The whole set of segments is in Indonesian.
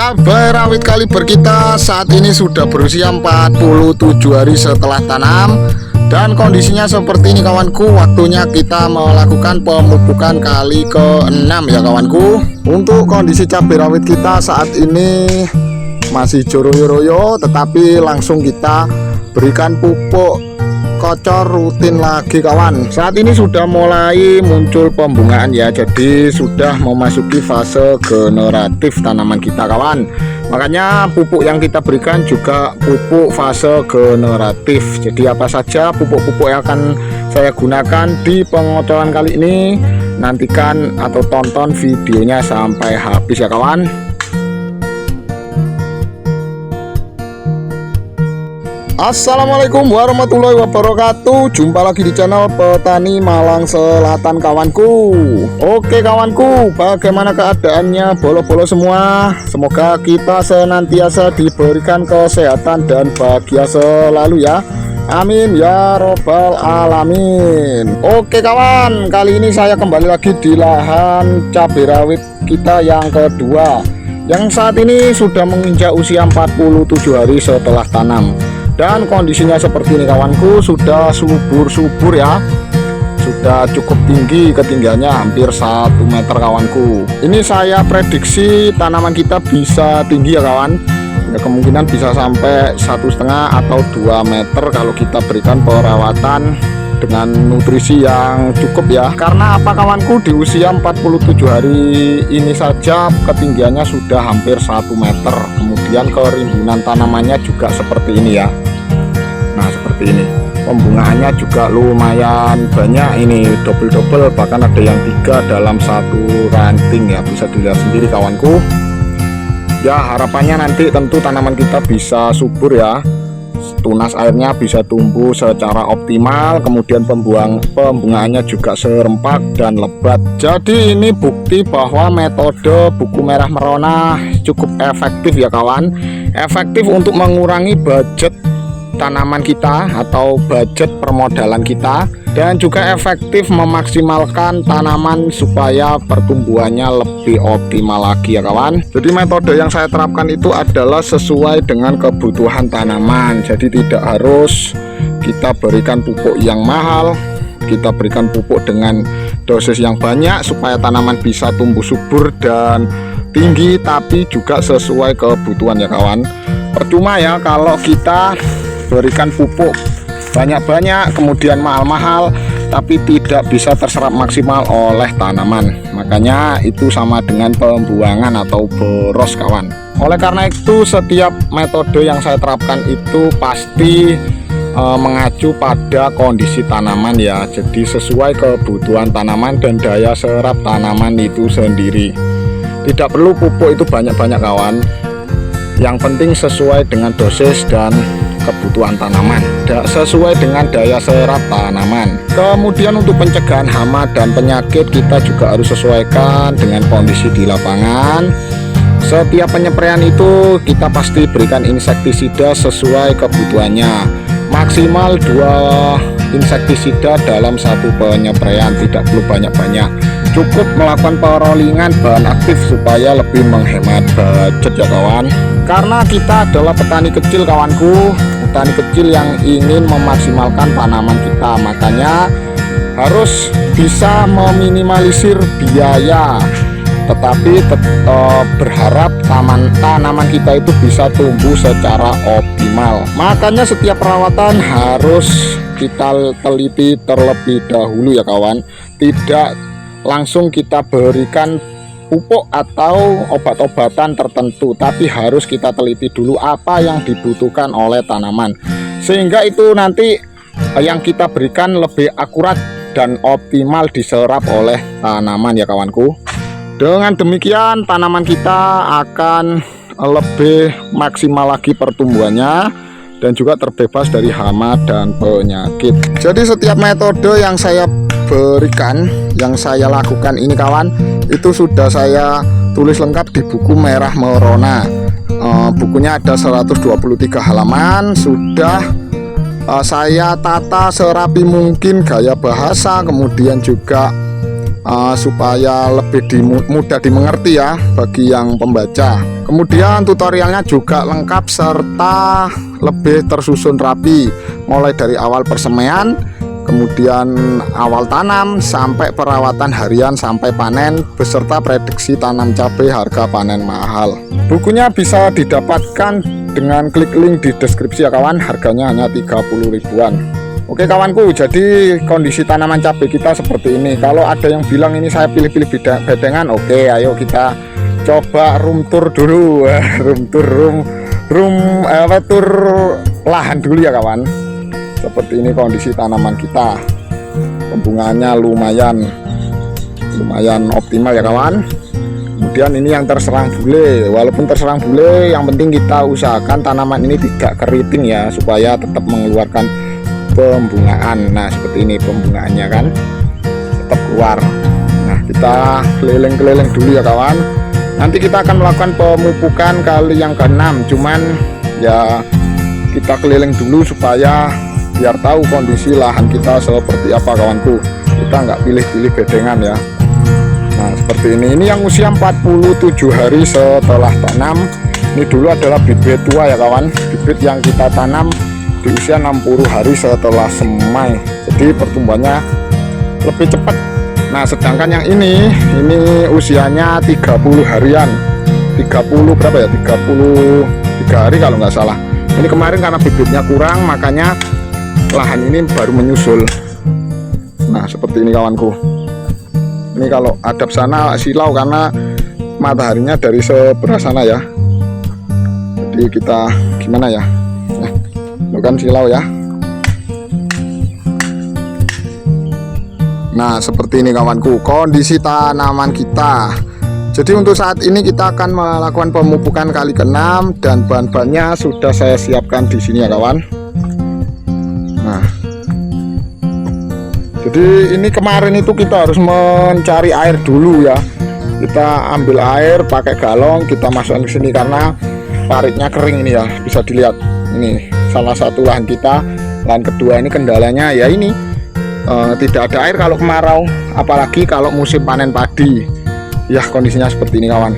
Cabai rawit kaliber kita saat ini sudah berusia 47 hari setelah tanam. Dan kondisinya seperti ini kawanku. Waktunya kita melakukan pemupukan kali ke-6 ya kawanku. Untuk kondisi cabai rawit kita saat ini masih joroyo-royo, tetapi langsung kita berikan pupuk kocor rutin lagi kawan. Saat ini sudah mulai muncul pembungaan ya, jadi sudah memasuki fase generatif tanaman kita kawan. Makanya pupuk yang kita berikan juga pupuk fase generatif. Jadi apa saja pupuk-pupuk yang akan saya gunakan di pengocoran kali ini, nantikan atau tonton videonya sampai habis ya kawan. Assalamualaikum warahmatullahi wabarakatuh. Jumpa lagi di channel Petani Malang Selatan kawanku. Oke kawanku, bagaimana keadaannya bolo-bolo semua? Semoga kita senantiasa diberikan kesehatan dan bahagia selalu ya. Amin ya robbal alamin. Oke kawan, kali ini saya kembali lagi di lahan cabai rawit kita yang kedua, yang saat ini sudah menginjak usia 47 hari setelah tanam. Dan kondisinya seperti ini kawanku, sudah subur-subur ya, sudah cukup tinggi, ketinggiannya hampir 1 meter kawanku. Ini saya prediksi tanaman kita bisa tinggi ya kawan ya, kemungkinan bisa sampai 1,5 atau 2 meter kalau kita berikan perawatan dengan nutrisi yang cukup ya. Karena apa kawanku, di usia 47 hari ini saja ketinggiannya sudah hampir 1 meter. Kemudian kerimbunan tanamannya juga seperti ini ya. Nah seperti ini, pembungaannya juga lumayan banyak, ini double-double, bahkan ada yang 3 dalam satu ranting ya, bisa dilihat sendiri kawanku ya. Harapannya nanti tentu tanaman kita bisa subur ya, tunas airnya bisa tumbuh secara optimal, kemudian pembungaannya juga serempak dan lebat. Jadi ini bukti bahwa metode buku merah merona cukup efektif ya kawan. Efektif untuk mengurangi budget tanaman kita atau budget permodalan kita, dan juga efektif memaksimalkan tanaman supaya pertumbuhannya lebih optimal lagi ya kawan. Jadi metode yang saya terapkan itu adalah sesuai dengan kebutuhan tanaman. Jadi tidak harus kita berikan pupuk yang mahal, kita berikan pupuk dengan dosis yang banyak supaya tanaman bisa tumbuh subur dan tinggi, tapi juga sesuai kebutuhan ya kawan. Percuma ya kalau kita berikan pupuk banyak-banyak kemudian mahal-mahal tapi tidak bisa terserap maksimal oleh tanaman. Makanya itu sama dengan pembuangan atau boros kawan. Oleh karena itu setiap metode yang saya terapkan itu pasti mengacu pada kondisi tanaman ya. Jadi sesuai kebutuhan tanaman dan daya serap tanaman itu sendiri. Tidak perlu pupuk itu banyak-banyak kawan. Yang penting sesuai dengan dosis dan kebutuhan tanaman, sesuai dengan daya serap tanaman. Kemudian untuk pencegahan hama dan penyakit kita juga harus sesuaikan dengan kondisi di lapangan. Setiap penyepraian itu kita pasti berikan insektisida sesuai kebutuhannya. Maksimal 2 insektisida dalam satu penyepraian, tidak perlu banyak-banyak. Cukup melakukan perolingan bahan aktif supaya lebih menghemat budget ya kawan. Karena kita adalah petani kecil kawanku, petani kecil yang ingin memaksimalkan tanaman kita, makanya harus bisa meminimalisir biaya, tetapi tetap berharap tanaman kita itu bisa tumbuh secara optimal. Makanya setiap perawatan harus kita teliti terlebih dahulu ya kawan. Tidak langsung kita berikan pupuk atau obat-obatan tertentu, tapi harus kita teliti dulu apa yang dibutuhkan oleh tanaman, sehingga itu nanti yang kita berikan lebih akurat dan optimal diserap oleh tanaman ya kawanku. Dengan demikian tanaman kita akan lebih maksimal lagi pertumbuhannya dan juga terbebas dari hama dan penyakit. Jadi setiap metode yang saya berikan, yang saya lakukan ini kawan, itu sudah saya tulis lengkap di buku merah merona. Bukunya ada 123 halaman. Sudah saya tata serapi mungkin gaya bahasa, kemudian juga supaya lebih mudah dimengerti ya bagi yang pembaca. Kemudian tutorialnya juga lengkap serta lebih tersusun rapi, mulai dari awal persemaian, kemudian awal tanam sampai perawatan harian sampai panen, beserta prediksi tanam cabai harga panen mahal. Bukunya bisa didapatkan dengan klik link di deskripsi ya kawan, harganya hanya 30 ribuan. Oke kawanku, jadi kondisi tanaman cabai kita seperti ini. Kalau ada yang bilang ini saya pilih-pilih bedengan, oke ayo kita coba room tour dulu. Tour lahan dulu ya kawan. Seperti ini kondisi tanaman kita, pembungaannya lumayan optimal ya kawan. Kemudian ini yang terserang bule, walaupun terserang bule yang penting kita usahakan tanaman ini tidak keriting ya, supaya tetap mengeluarkan pembungaan. Nah seperti ini pembungaannya kan tetap keluar. Nah kita keliling-keliling dulu ya kawan. Nanti kita akan melakukan pemupukan kali yang ke-6, cuman ya kita keliling dulu supaya biar tahu kondisi lahan kita seperti apa kawanku. Kita nggak pilih-pilih bedengan ya. Nah seperti ini yang usia 47 hari setelah tanam. Ini dulu adalah bibit tua ya kawan, bibit yang kita tanam di usia 60 hari setelah semai, jadi pertumbuhannya lebih cepat. Nah sedangkan yang ini usianya 30 harian, 30 berapa ya, 33 hari kalau nggak salah. Ini kemarin karena bibitnya kurang, makanya lahan ini baru menyusul. Nah seperti ini kawanku. Ini kalau hadap sana silau karena mataharinya dari sebelah sana ya, jadi kita gimana ya, bukan silau ya. Nah seperti ini kawanku kondisi tanaman kita. Jadi untuk saat ini kita akan melakukan pemupukan kali ke-6 dan bahan-bahannya sudah saya siapkan di sini ya kawan. Nah jadi ini kemarin itu kita harus mencari air dulu ya. Kita ambil air pakai galon, kita masukkan ke sini karena paritnya kering ini ya, bisa dilihat. Ini salah satu lahan kita. Lahan kedua ini kendalanya ya ini tidak ada air kalau kemarau, apalagi kalau musim panen padi ya, kondisinya seperti ini kawan.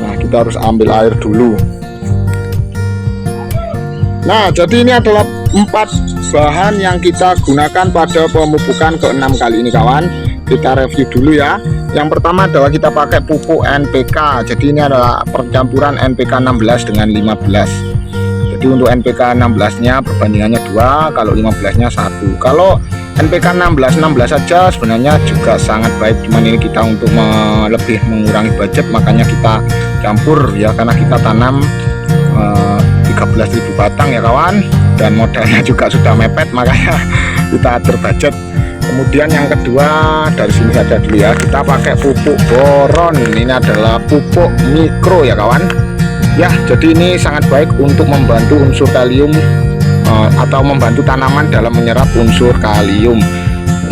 Nah kita harus ambil air dulu. Nah jadi ini adalah 4 bahan yang kita gunakan pada pemupukan ke-6 kali ini kawan. Kita review dulu ya. Yang pertama adalah kita pakai pupuk NPK. Jadi ini adalah percampuran NPK 16 dengan 15. Jadi untuk NPK 16 nya perbandingannya 2, kalau 15 nya 1. Kalau NPK 16 saja sebenarnya juga sangat baik, cuman ini kita untuk lebih mengurangi budget makanya kita campur ya, karena kita tanam 13.000 batang ya kawan, dan modalnya juga sudah mepet, makanya kita atur budget. Kemudian yang kedua dari sini saja dulu ya, kita pakai pupuk boron. Ini adalah pupuk mikro ya kawan ya, jadi ini sangat baik untuk membantu unsur kalium atau membantu tanaman dalam menyerap unsur kalium.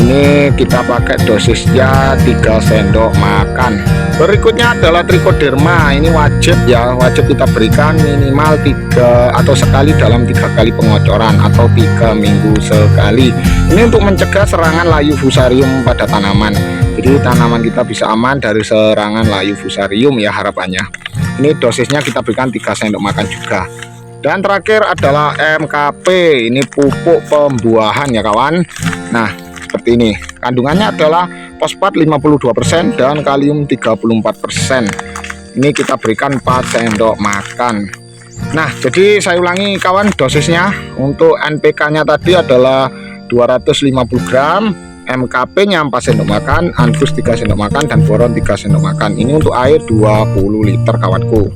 Ini kita pakai dosisnya 3 sendok makan. Berikutnya adalah trichoderma. Ini wajib ya, wajib kita berikan minimal 3 atau sekali dalam 3 kali pengocoran atau 3 minggu sekali. Ini untuk mencegah serangan layu fusarium pada tanaman. Jadi tanaman kita bisa aman dari serangan layu fusarium ya harapannya. Ini dosisnya kita berikan 3 sendok makan juga. Dan terakhir adalah MKP. Ini pupuk pembuahan ya kawan. Nah seperti ini, kandungannya adalah fosfat 52% dan kalium 34%. Ini kita berikan 4 sendok makan. Nah jadi saya ulangi kawan, dosisnya untuk NPK nya tadi adalah 250 gram, MKP nya 4 sendok makan, Anfus 3 sendok makan, dan boron 3 sendok makan. Ini untuk air 20 liter kawanku.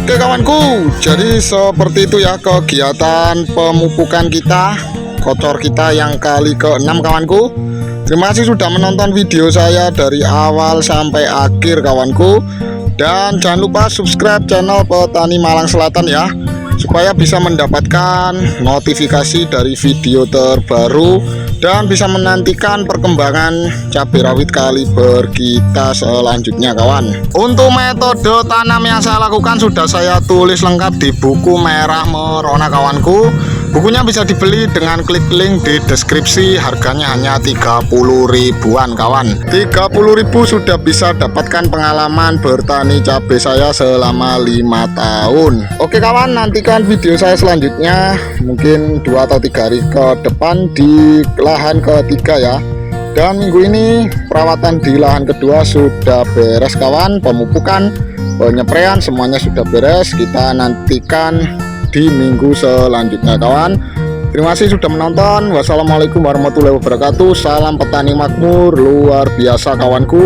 Oke kawanku, jadi seperti itu ya kegiatan pemupukan kita, kocor kita yang kali ke-6 kawanku. Terima kasih sudah menonton video saya dari awal sampai akhir kawanku. Dan jangan lupa subscribe channel Petani Malang Selatan ya, supaya bisa mendapatkan notifikasi dari video terbaru dan bisa menantikan perkembangan cabai rawit kaliber kita selanjutnya kawan. Untuk metode tanam yang saya lakukan sudah saya tulis lengkap di buku merah merona kawanku. Bukunya bisa dibeli dengan klik link di deskripsi, harganya hanya 30 ribuan kawan. 30 ribu sudah bisa dapatkan pengalaman bertani cabai saya selama 5 tahun. Oke kawan, nantikan video saya selanjutnya mungkin 2 atau 3 hari ke depan di lahan ketiga ya. Dan minggu ini perawatan di lahan kedua sudah beres kawan, pemupukan, penyepraian semuanya sudah beres. Kita nantikan di minggu selanjutnya kawan. Terima kasih sudah menonton. Wassalamualaikum warahmatullahi wabarakatuh. Salam petani makmur luar biasa kawanku.